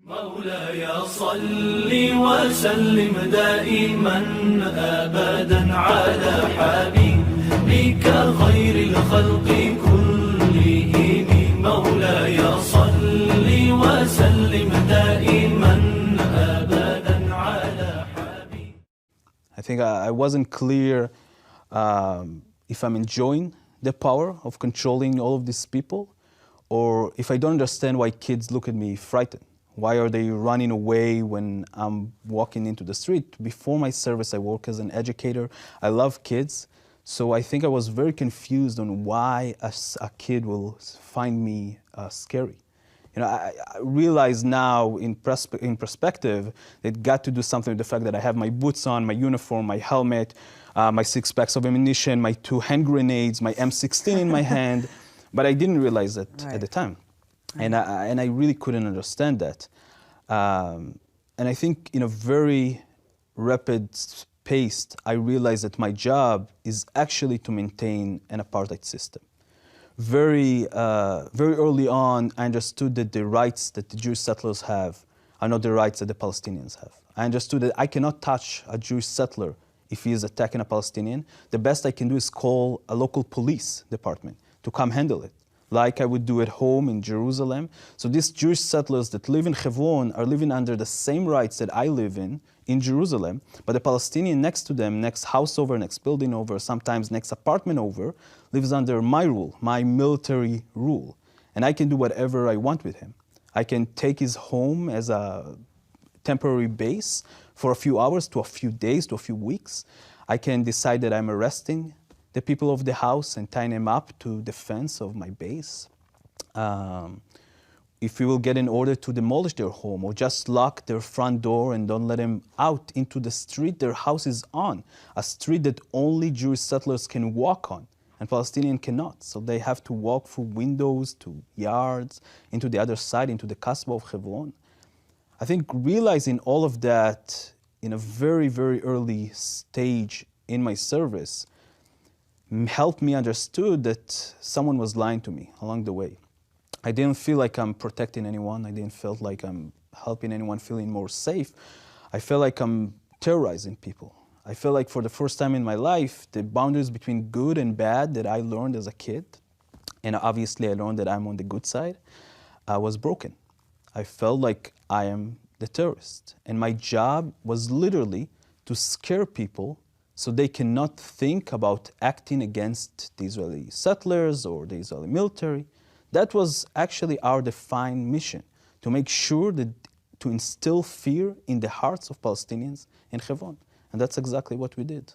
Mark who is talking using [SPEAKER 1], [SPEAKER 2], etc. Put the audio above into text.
[SPEAKER 1] مولاي صل وسلم دائما أبدا على حبيبك خير الخلق كلهم مولاي صل وسلم دائما أبدا على حبيبك.
[SPEAKER 2] I think I wasn't clear if I'm enjoying the power of controlling all of these people, or if I don't understand why kids look at me frightened. Why are they running away when I'm walking into the street? Before my service, I work as an educator. I love kids. So I think I was very confused on why a kid will find me scary. You know, I realize now in perspective, it got to do something with the fact that I have my boots on, my uniform, my helmet, my 6 packs of ammunition, my 2 hand grenades, my M16 in my hand. But I didn't realize that at the time. And I really couldn't understand that. And I think in a very rapid pace, I realized that my job is actually to maintain an apartheid system. Very early on, I understood that the rights that the Jewish settlers have are not the rights that the Palestinians have. I understood that I cannot touch a Jewish settler if he is attacking a Palestinian. The best I can do is call a local police department to come handle it, like I would do at home in Jerusalem. So these Jewish settlers that live in Hebron are living under the same rights that I live in Jerusalem, but the Palestinian next to them, next house over, next building over, sometimes next apartment over, lives under my rule, my military rule. And I can do whatever I want with him. I can take his home as a temporary base for a few hours to a few days to a few weeks. I can decide that I'm arresting the people of the house and tying them up to the fence of my base. If we will get an order to demolish their home or just lock their front door and don't let them out into the street their house is on, a street that only Jewish settlers can walk on and Palestinians cannot. So they have to walk through windows to yards, into the other side, into the Kasbah of Hebron. I think realizing all of that in a very, very early stage in my service helped me understood that someone was lying to me along the way. I didn't feel like I'm protecting anyone. I didn't feel like I'm helping anyone feeling more safe. I felt like I'm terrorizing people. I felt like for the first time in my life, the boundaries between good and bad that I learned as a kid, and obviously I learned that I'm on the good side, was broken. I felt like I am the terrorist. And my job was literally to scare people so they cannot think about acting against the Israeli settlers or the Israeli military. That was actually our defined mission, to make sure that to instill fear in the hearts of Palestinians in Hebron. And that's exactly what we did.